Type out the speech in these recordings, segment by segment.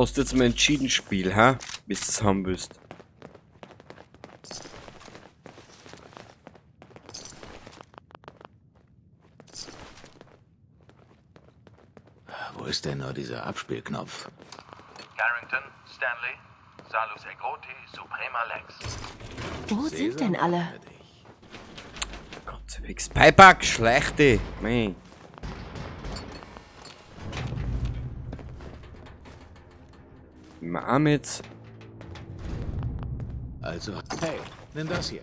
Hast du jetzt mal entschieden, Spiel, hä? Wie du es haben willst. Wo ist denn nur dieser Abspielknopf? Carrington, Stanley, Salus Egroti, Suprema Lex. Wo sind denn alle? Gott, Fix. Payback, schlechte. Mei. Mit. Also, hey, nimm das hier.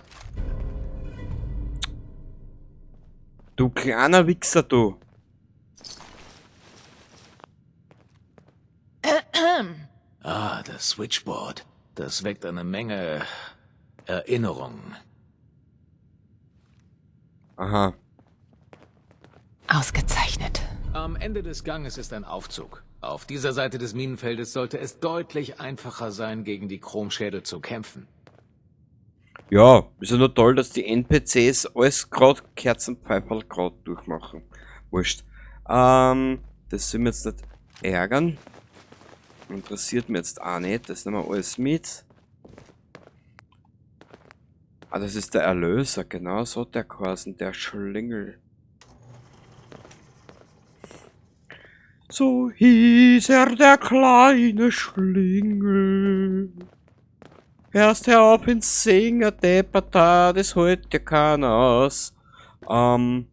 Du kleiner Wichser, du. Ah, das Switchboard. Das weckt eine Menge Erinnerungen. Aha. Ausgezeichnet. Am Ende des Ganges ist ein Aufzug. Auf dieser Seite des Minenfeldes sollte es deutlich einfacher sein, gegen die Chromschädel zu kämpfen. Ja, ist ja nur toll, dass die NPCs alles grad Kerzenpfeiferl grad durchmachen. Wurscht. Das soll mir jetzt nicht ärgern. Interessiert mich jetzt auch nicht. Das nehmen wir alles mit. Ah, das ist der Erlöser, genau so der Korsen, der Schlingel. So hieß er, der kleine Schlingel. Erst hör auf ins Singen, Deppata, das holt dir keiner aus. Oh.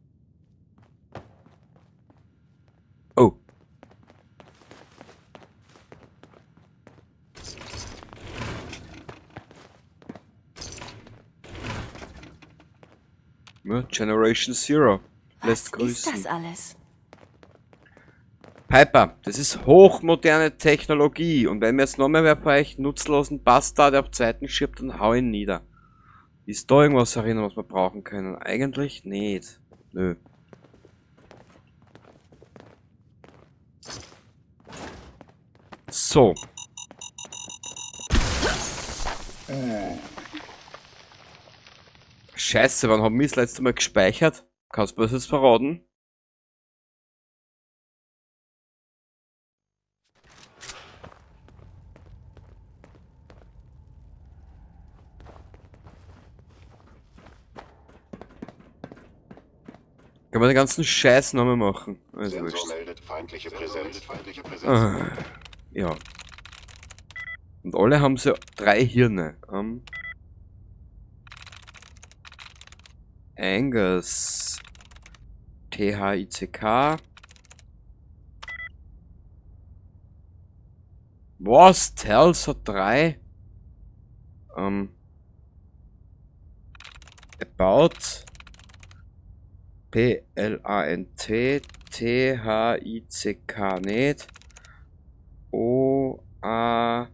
Ja, Generation Zero. Lässt Was ist grüßen. das alles? Piper, das ist hochmoderne Technologie und wenn mir jetzt noch mehr wer von euch nutzlosen Bastard auf Zeiten schiebt, dann hau ihn nieder. Ist da irgendwas erinnern, was wir brauchen können? Eigentlich nicht. Nö. So. Scheiße, wann haben wir das letzte Mal gespeichert? Kannst du mir das jetzt verraten? Kann man den ganzen Scheiß nochmal machen? Also Sensor wurscht. meldet feindliche Präsenz. Ah, ja. Und alle haben so 3 Hirne. Angus. THICK. Was? Tells hat 3? About. PLANT. THICK nicht. OA.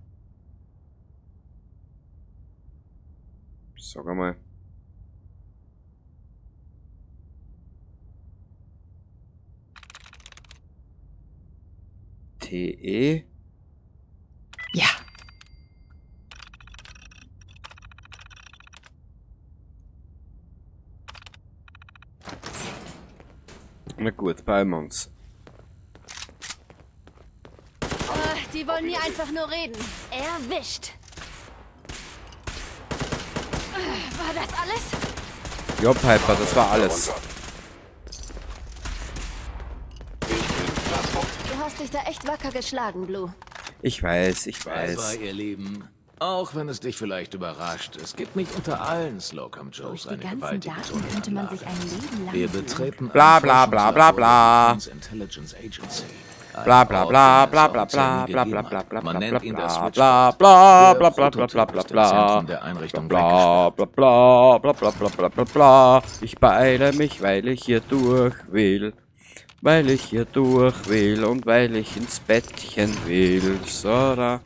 Sag einmal. TE. Ja. Na gut, bei uns. Die wollen hier einfach nur reden. Erwischt. War das alles? Ja, Piper, das war alles. Du hast dich da echt wacker geschlagen, Blue. Ich weiß, ich Bye weiß. bye, ihr Lieben. Auch wenn es dich vielleicht überrascht, es gibt nicht unter allen Slocum Joes Durch die eine ganzen gewaltige Daten könnte man sich Tunneleinlage. ein Leben lang Wir fühlen. betreten Bla, ein bla, bla, bla, bla. Forschungslabor der Defense Intelligence Agency. Bla bla bla bla bla bla bla bla bla bla Man nennt ihn das bla Switchboard. bla Der bla bla bla bla Prototyp bla ist im bla Zentrum der Einrichtung bla bla bla bla bla bla bla bla bla. Ich beeile mich, weil ich hier durch will. Weil ich hier durch will und weil ich ins Bettchen will. So da.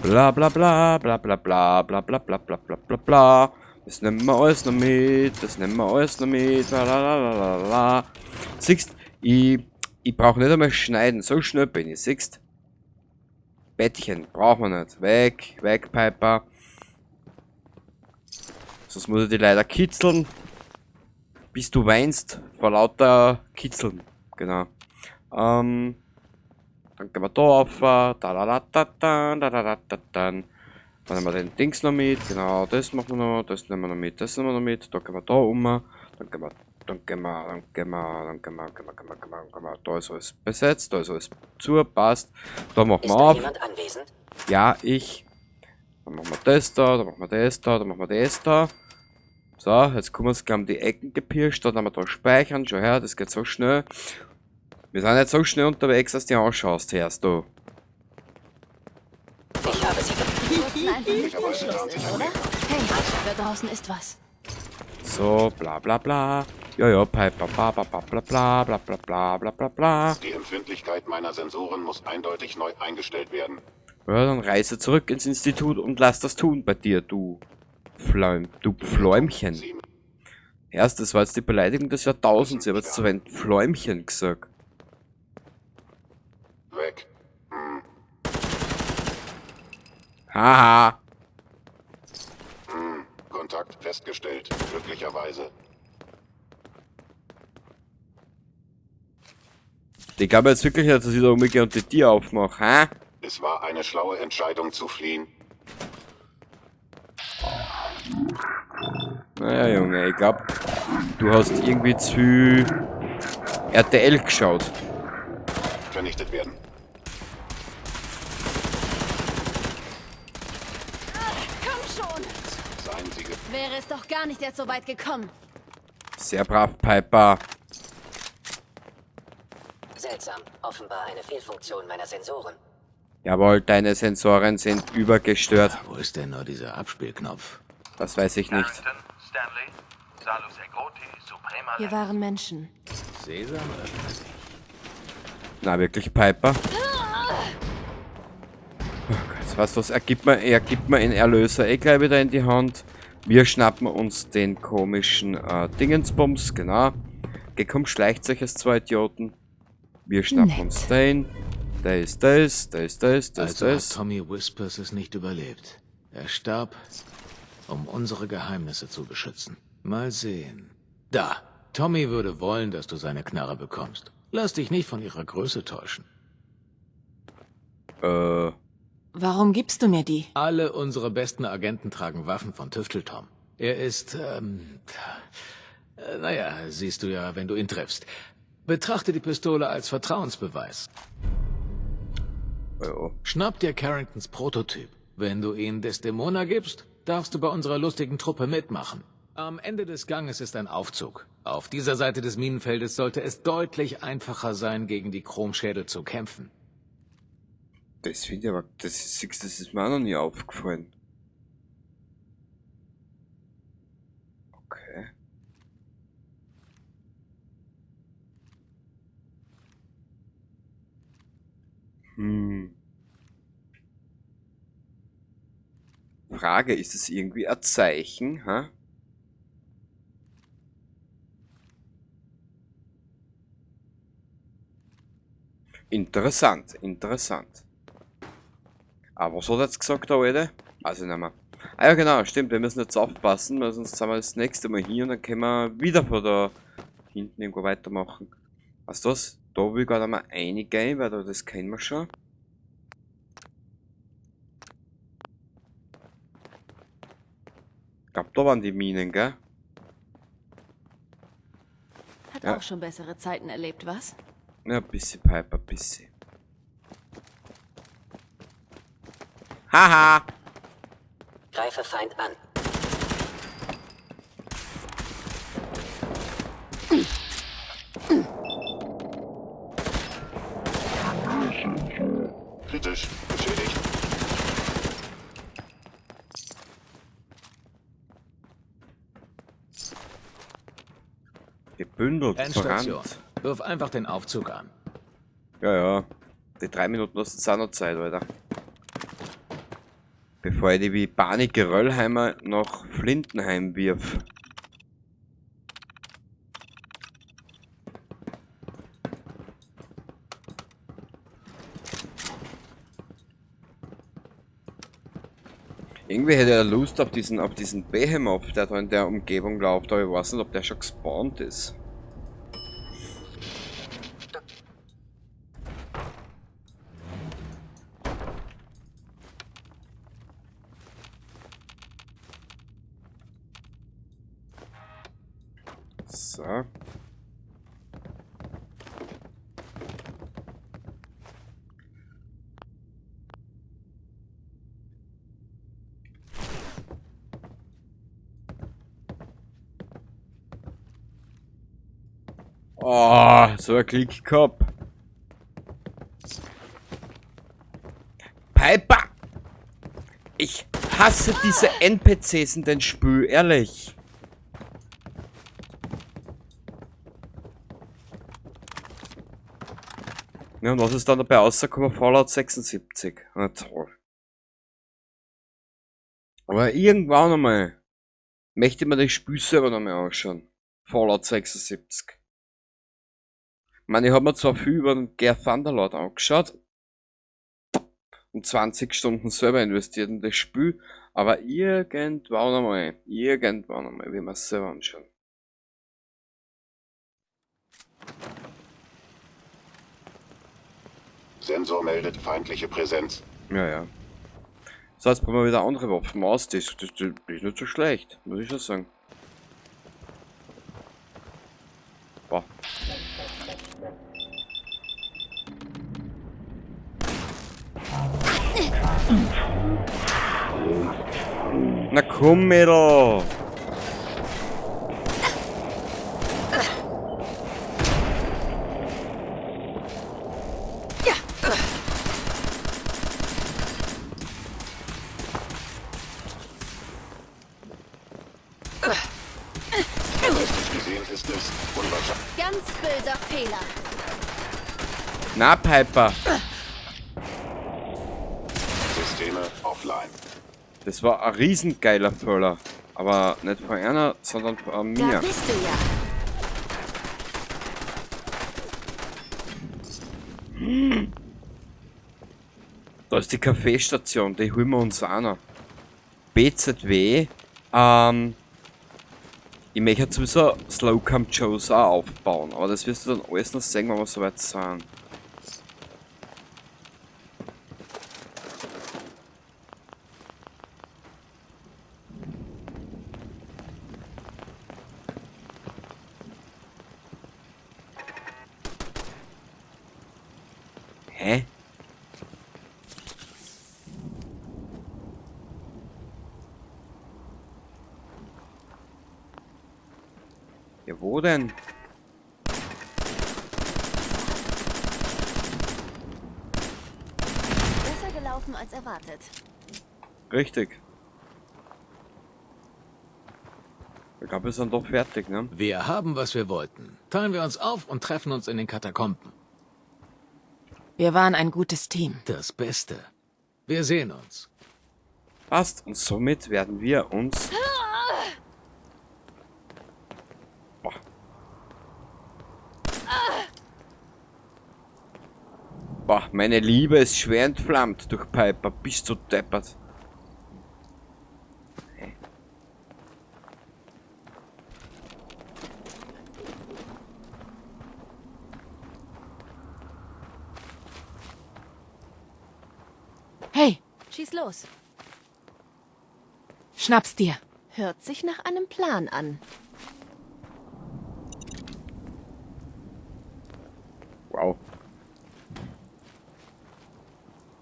Bla bla bla bla bla bla bla bla bla bla bla bla bla. Das nehmen wir alles noch mit. Das nehmen wir alles noch mit. Lalalala. Siehst, ich brauche nicht einmal schneiden. So schnell bin ich. Siehst, Bettchen brauchen wir nicht. Weg, weg, Piper. Sonst muss ich die leider kitzeln. Bis du weinst vor lauter Kitzeln. Genau. Dann gehen wir da rauf. Dann nehmen wir den Dings noch mit. Genau, das machen wir noch. Das nehmen wir noch mit. Das nehmen wir noch mit. Da gehen wir da um. Dann gehen wir. Da ist alles besetzt. Da ist alles zu. Passt. Da machen wir auf. Jemand anwesend? Ja, ich. Dann machen wir das da. Dann machen wir das da. Dann machen wir das da. So, jetzt kommen wir uns gleich um die Ecken gepirscht. Dann haben wir da speichern. Schau her, das geht so schnell. Wir sind nicht so schnell unterwegs, dass du ausschaust, hörst du. Ich habe sie Wir wussten einfach nicht, wo Schluss ist, oder? Hey, da draußen ist was. So, bla bla bla. Ja, Piper, bla bla bla bla bla bla bla bla bla bla bla. Die Empfindlichkeit meiner Sensoren muss eindeutig neu eingestellt werden. Ja, dann reise zurück ins Institut und lass das tun bei dir, du Fläumchen. Erst, das war jetzt die Beleidigung des Jahrtausends. Ich habe jetzt so ein Fläumchen gesagt. Weg. Haha. Kontakt festgestellt. Glücklicherweise. Ich glaube jetzt wirklich nicht, dass ich da umgehe und die Tür aufmache, hä? Es war eine schlaue Entscheidung zu fliehen. Naja, Junge, ich glaube, du hast irgendwie zu RTL geschaut. Vernichtet werden. Komm schon! Seien Sie Wäre es doch gar nicht erst so weit gekommen. Sehr brav, Piper. seltsam. Offenbar eine Fehlfunktion meiner Sensoren. Jawohl, deine Sensoren sind übergestört. Wo ist denn nur dieser Abspielknopf? Das weiß ich nicht. Carrington, Stanley, Salus Egroti, Suprema Wir Lex. waren Menschen. Sesam öffne sich. Na, wirklich, Piper? Oh Gott, weißt du was? Er gibt mir einen Erlöser gleich wieder in die Hand. Wir schnappen uns den komischen Dingensbums, genau. Geh, komm, schleicht euch als zwei Idioten. Wir schnappen Nett. uns den. Da ist das, da ist das, da ist Also hat das. Tommy Whispers es nicht überlebt. Er starb, um unsere Geheimnisse zu beschützen. Mal sehen. Da. Tommy würde wollen, dass du seine Knarre bekommst. Lass dich nicht von ihrer Größe täuschen. Warum gibst du mir die? Alle unsere besten Agenten tragen Waffen von Tüfteltom. Er ist, naja, siehst du ja, wenn du ihn triffst. Betrachte die Pistole als Vertrauensbeweis. Oh. Schnapp dir Carringtons Prototyp. Wenn du ihn Desdemona gibst, darfst du bei unserer lustigen Truppe mitmachen. Am Ende des Ganges ist ein Aufzug. Auf dieser Seite des Minenfeldes sollte es deutlich einfacher sein, gegen die Chromschädel zu kämpfen. Das finde ich aber, das ist mir auch noch nie aufgefallen. Okay. Frage, ist es irgendwie ein Zeichen, hä? Interessant, interessant. Aber was hat er jetzt gesagt, der Alte? Also nicht mehr. Ah ja genau, stimmt, wir müssen jetzt aufpassen, weil sonst sind wir das nächste Mal hier und dann können wir wieder von da hinten irgendwo weitermachen. Weißt du was? Da will ich gerade mal reingehen, weil das kennen wir schon. Ich glaube, da waren die Minen, gell? Hat Ja. auch schon bessere Zeiten erlebt, was? Ja, ein bisschen, Piper, ein bisschen. Haha! Greife Feind an. Kritisch. Beschädigt. Gebündelt, Endstation. verbrannt. Wirf einfach den Aufzug an. Ja, ja. Die 3 Minuten hast du jetzt auch noch Zeit, Alter. Bevor ich die wie Panik Röllheimer nach Flintenheim wirf. Irgendwie hätte er Lust auf diesen Behemoth, der da in der Umgebung läuft, aber ich weiß nicht, ob der schon gespawnt ist. So. Oh, so ein Klick gehabt. Piper! Ich hasse diese NPCs in den Spiel, ehrlich. Ja, und was ist dann dabei rausgekommen? Fallout 76. Na toll. Aber irgendwann einmal möchte man das Spiel selber nochmal anschauen. Fallout 76. Ich meine, ich habe mir zwar viel über den Gear Thunderlord angeschaut und 20 Stunden selber investiert in das Spiel, aber irgendwann einmal will man es selber anschauen. Sensor meldet feindliche Präsenz. Ja, ja. So, jetzt probieren wir wieder andere Waffen aus. Das ist nicht so schlecht, muss ich schon sagen. Boah. Na komm, Mädel! Statistisch gesehen ist es unwahrscheinlich. Ganz böser Fehler. Na, Piper! Systeme offline. Das war ein riesengeiler Völler. Aber nicht von einer, sondern von Da mir. bist du ja. Da ist die Kaffeestation, die holen wir uns auch noch. BZW, ich möchte jetzt sowieso Slowcam Joes auch aufbauen, aber das wirst du dann alles noch sehen, wenn wir soweit sind. Hä? Ja, wo denn? Besser gelaufen als erwartet. Richtig. Ich glaube, wir sind doch fertig, ne? Wir haben, was wir wollten. Teilen wir uns auf und treffen uns in den Katakomben. Wir waren ein gutes Team. Das Beste. Wir sehen uns. Passt. Und somit werden wir uns... Boah. Boah, meine Liebe ist schwer entflammt durch Piper. Bist du deppert. Hey, Schieß los. schnapp's dir. Hört sich nach einem Plan an. Wow.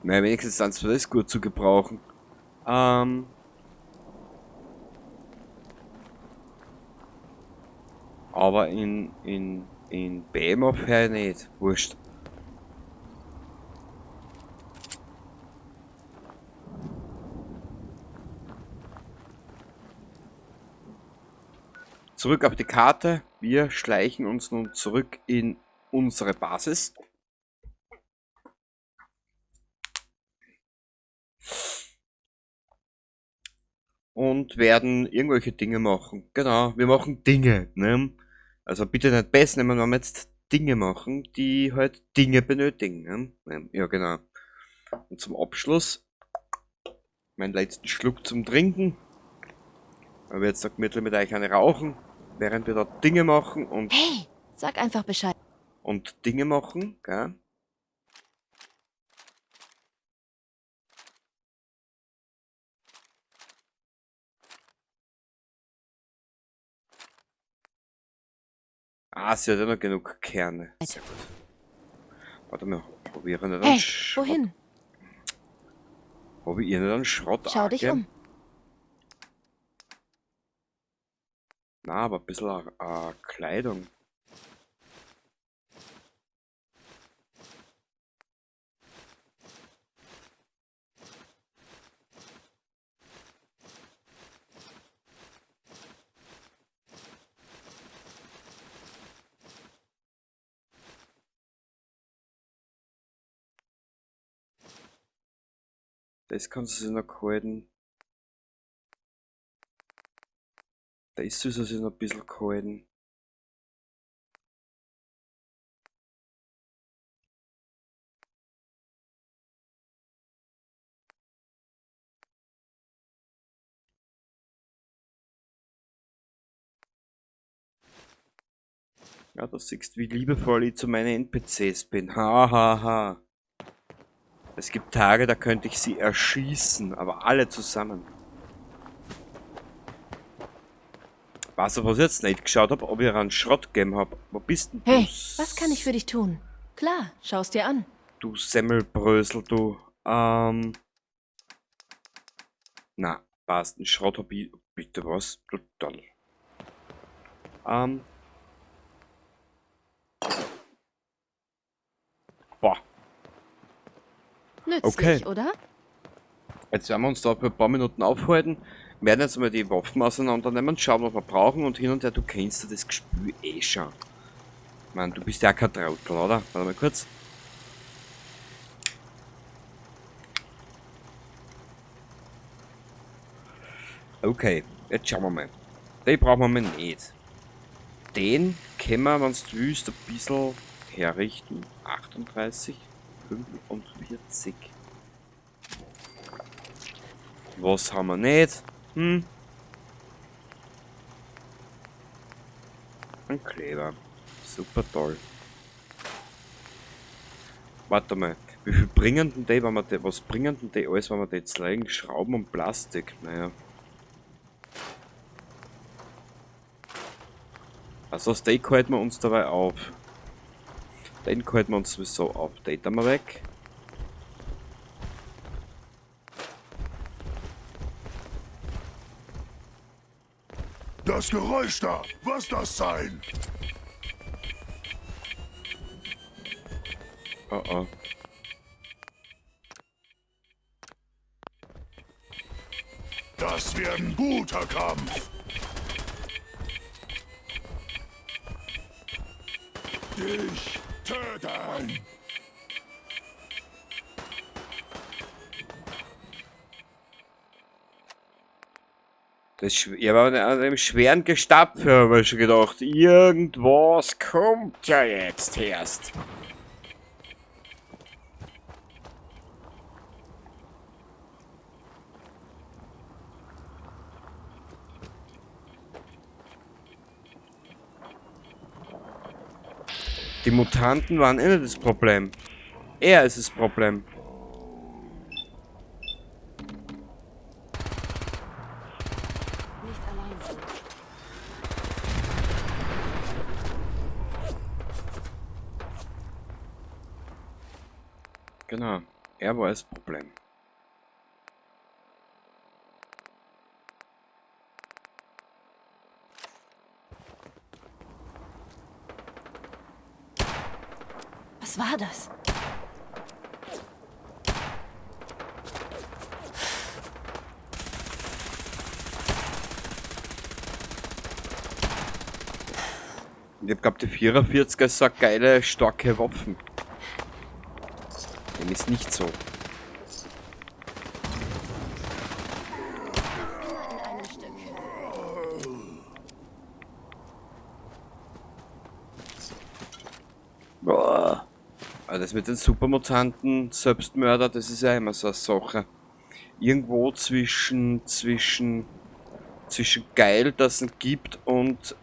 Na, wenigstens sind für das gut zu gebrauchen. Aber in Behemoth her nicht. Wurscht. Zurück auf die Karte. Wir schleichen uns nun zurück in unsere Basis. Und werden irgendwelche Dinge machen. Genau, wir machen Dinge. Ne? Also bitte nicht besser nehmen, wenn wir jetzt Dinge machen, die halt Dinge benötigen. Ne? Ja, genau. Und zum Abschluss meinen letzten Schluck zum Trinken. Weil wir jetzt da gemütlich mit euch eine rauchen, während wir da Dinge machen Hey, sag einfach Bescheid. und Dinge machen, gell? Ah, sie hat ja noch genug Kerne. Sehr gut. Warte mal, probieren wir dann Hey, Schrott. wohin? Habe ich ihr nicht einen Schrott Schau dich angegeben? um. Na, aber ein bisschen Kleidung. Das kannst du sich noch halten. Da ist sie sich noch ein bisschen gehalten. Ja, du siehst, wie liebevoll ich zu meinen NPCs bin. Ha, ha, ha. Es gibt Tage, da könnte ich sie erschießen, aber alle zusammen. Weißt du, was ich jetzt nicht geschaut habe, ob ich einen Schrott gegeben habe? Wo bist denn du? Hey, was kann ich für dich tun? Klar, schau's dir an. Du Semmelbrösel, du. Na, passt. Ein Schrott hab ich. Bitte was? Total. Boah. Nützlich, Okay. oder? Jetzt werden wir uns da für ein paar Minuten aufhalten, werden jetzt mal die Waffen auseinandernehmen, schauen, was wir brauchen und hin und her, du kennst ja das Gespür eh schon. Mann, du bist ja kein Trottel, oder? Warte mal kurz. Okay, jetzt schauen wir mal. Den brauchen wir mal nicht. Den können wir, wenn du willst, ein bisschen herrichten. 38, 45. Was haben wir nicht? Ein Kleber. Super toll. Warte mal. Wie viel bringen denn die, wenn wir die, was bringen denn die alles, wenn wir die jetzt legen? Schrauben und Plastik. Naja. Also das Steak halten wir uns dabei auf. Den halten wir uns sowieso auf. Den tun wir weg. Das Geräusch da, was das sein? Oh oh. Das wird ein guter Kampf. Dich töten. Ich habe an einem schweren Gestapfe habe ich schon gedacht, irgendwas kommt ja jetzt erst. Die Mutanten waren eh nicht das Problem. Er ist das Problem. Nicht allein sein. Genau, er war das Problem. Was war das? Ich hab gehabt, die 44er ist so eine geile, starke Waffen. Dem ist nicht so. In einem Stück. Boah. Aber das mit den Supermutanten, Selbstmörder, das ist ja immer so eine Sache. Irgendwo zwischen geil, dass es gibt und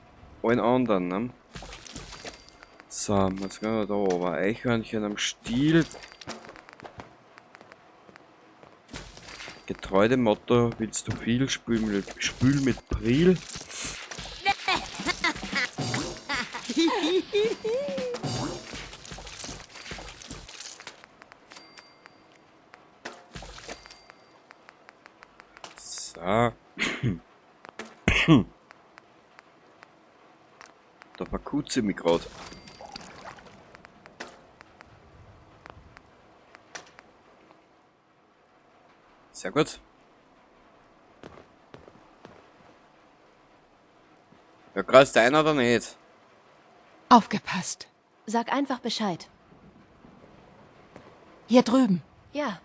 allen anderen, ne? So, was gehen wir da oben? Eichhörnchen am Stiel. Getreu dem Motto, willst du viel, spül mit Pril. So. Da verkutze ich mich gerade. Sehr gut. Ja, kreist einer oder nicht? Aufgepasst. Sag einfach Bescheid. Hier drüben. Ja.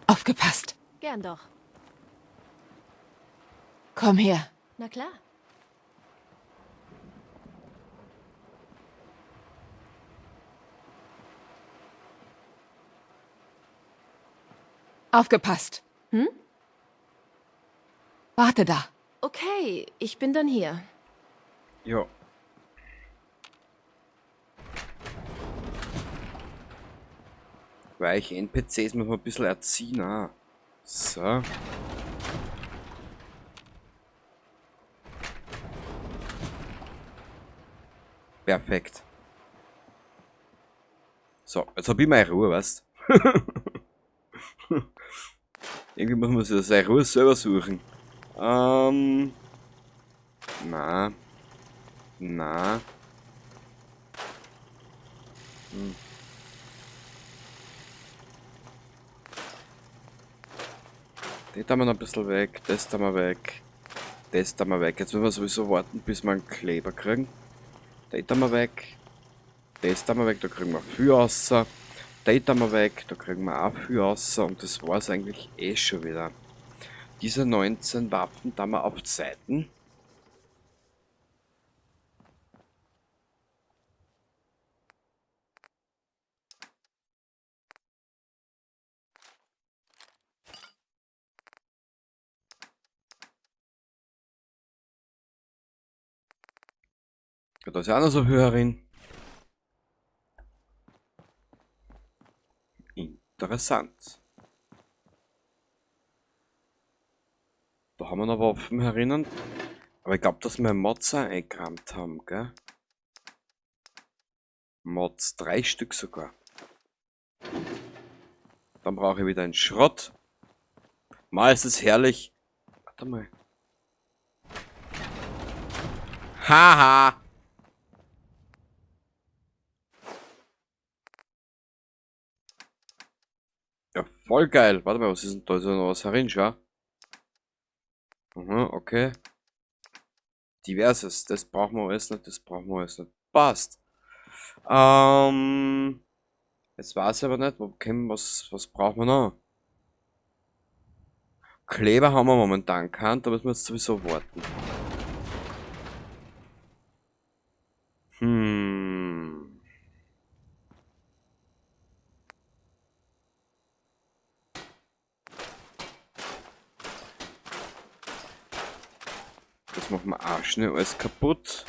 Aufgepasst. Gern doch. Komm her. Na klar. Aufgepasst. Hm? Warte da. Okay, ich bin dann hier. Ja. Weiche NPCs muss man ein bisschen erziehen. Ah. So. Perfekt. So, jetzt hab ich meine Ruhe, weißt du? Irgendwie muss man sich seine Ruhe selber suchen. Na. Na. Hm. Den da wir noch ein bisschen weg, das da mal weg, das da mal weg. Jetzt müssen wir sowieso warten, bis wir einen Kleber kriegen. Den da mal weg, das da mal weg, da kriegen wir viel raus. Den da mal weg, da kriegen wir auch viel raus. Und das war's eigentlich eh schon wieder. Diese 19 Waffen da mal auf Seiten. Ja, da ist ja auch noch so Hörerin. Interessant. Da haben wir noch Waffen herinnen. Aber ich glaube, dass wir Mods auch eingerammt haben, gell? Mods, 3 Stück sogar. Dann brauche ich wieder einen Schrott. Mal ist es herrlich. Warte mal. Haha! Ja, voll geil. Warte mal, was ist denn da? Ist da noch was herin, schau. Aha, okay. Diverses. Das brauchen wir alles nicht, das brauchen wir alles nicht. Passt. Jetzt weiß ich aber nicht, was brauchen wir noch? Kleber haben wir momentan keinen, da müssen wir jetzt sowieso warten. Das machen wir auch schnell alles kaputt.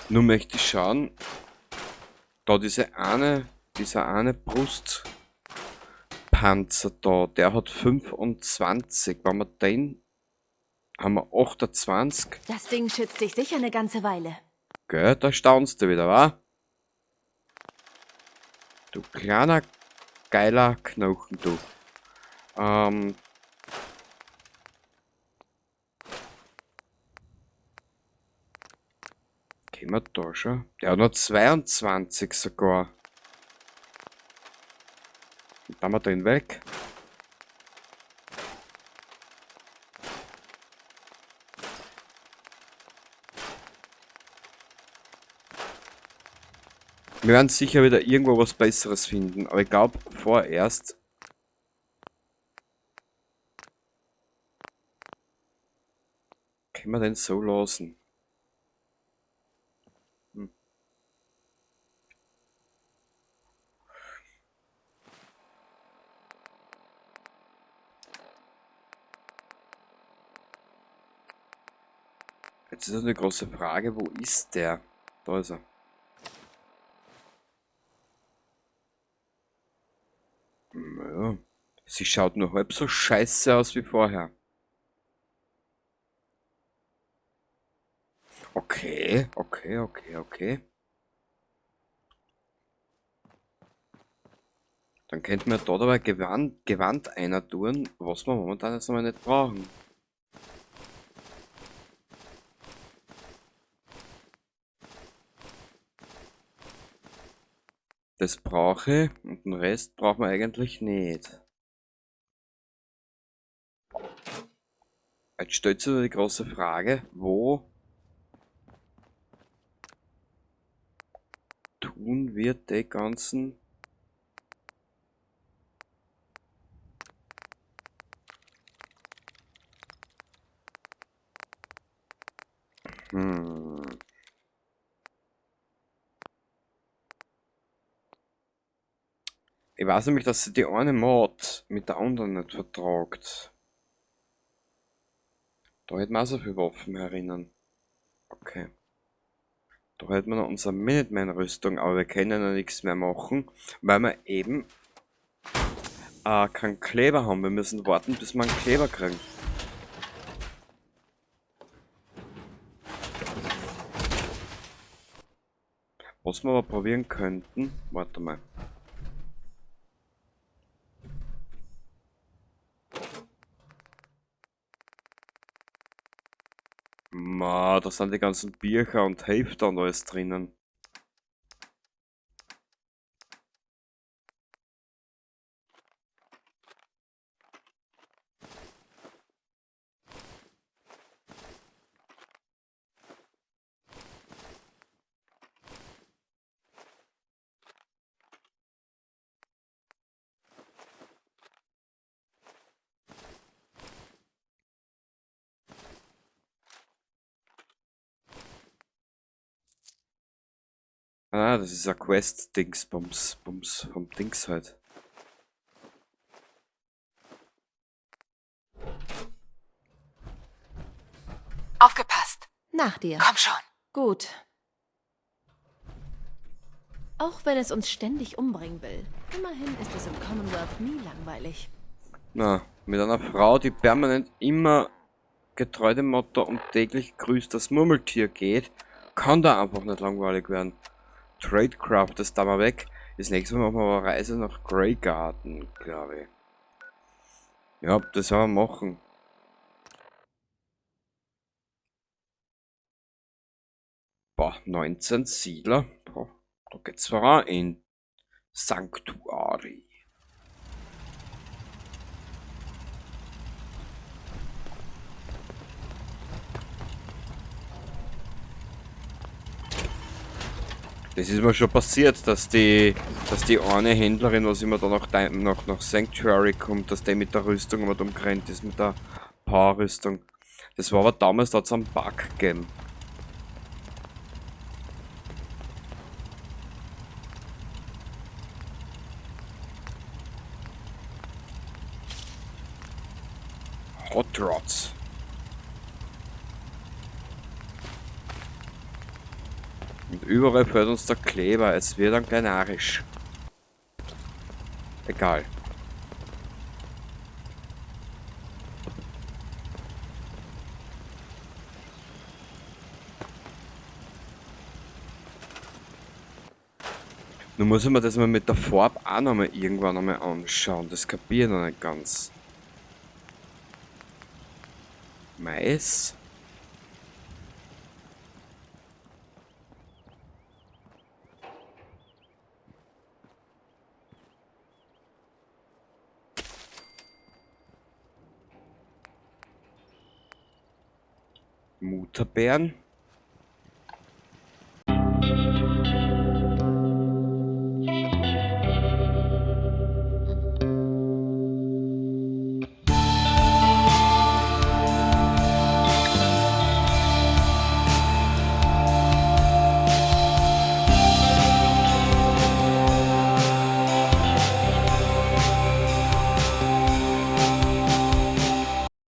Nur möchte ich schauen, da dieser eine Brustpanzer da, der hat 25. Wenn wir den, haben wir 28. Das Ding schützt dich sicher eine ganze Weile. Gell, da staunst du wieder, wa? Du kleiner, geiler Knochen, du. Gehen wir da schon? Der hat noch 22 sogar. Und dann haben wir den weg. Wir werden sicher wieder irgendwo was Besseres finden, aber ich glaube vorerst. Können wir den so lassen? Jetzt ist eine große Frage, wo ist der? Da ist er. Ja, Sie schaut nur halb so scheiße aus wie vorher. Okay, okay, okay, okay. Dann könnten wir da dabei Gewand einer tun, was wir momentan jetzt noch nicht brauchen. Das brauche ich und den Rest brauchen wir eigentlich nicht. Jetzt stellt sich nur die große Frage, wo tun wir die ganzen Ich weiß nämlich, dass sie die eine Mod mit der anderen nicht vertragt. Da hätten wir auch so viele Waffen herinnen. Okay. Da hätten wir noch unsere Minuteman-Rüstung, aber wir können ja nichts mehr machen, weil wir eben keinen Kleber haben. Wir müssen warten, bis wir einen Kleber kriegen. Was wir aber probieren könnten, warte mal. Da sind die ganzen Bücher und Hefte und alles drinnen. Ah, das ist ein Quest-Dingsbums, Bums vom Dings halt. Aufgepasst. Nach dir. Komm schon. Gut. Auch wenn es uns ständig umbringen will. Immerhin ist es im Commonwealth nie langweilig. Na, mit einer Frau, die permanent immer getreu dem Motto und täglich grüßt das Murmeltier geht, kann da einfach nicht langweilig werden. Tradecraft ist da mal weg. Das nächste Mal machen wir eine Reise nach Greygarden, glaube ich. Ja, das werden wir machen. Boah, 19 Siedler. Boah, da geht's voran in Sanctuary. Das ist mir schon passiert, dass die eine Händlerin, was immer da nach Sanctuary kommt, dass der mit der Rüstung immer umgerannt ist, mit der Power-Rüstung. Das war aber damals, da hat's einen Bug gegeben. Hot Rods. Und überall fällt uns der Kleber, es wird dann gleich narrisch. Egal. Nun muss ich mir das mal mit der Farbe auch nochmal irgendwann einmal anschauen, das kapiere ich noch nicht ganz. Mais. Mutterbeeren.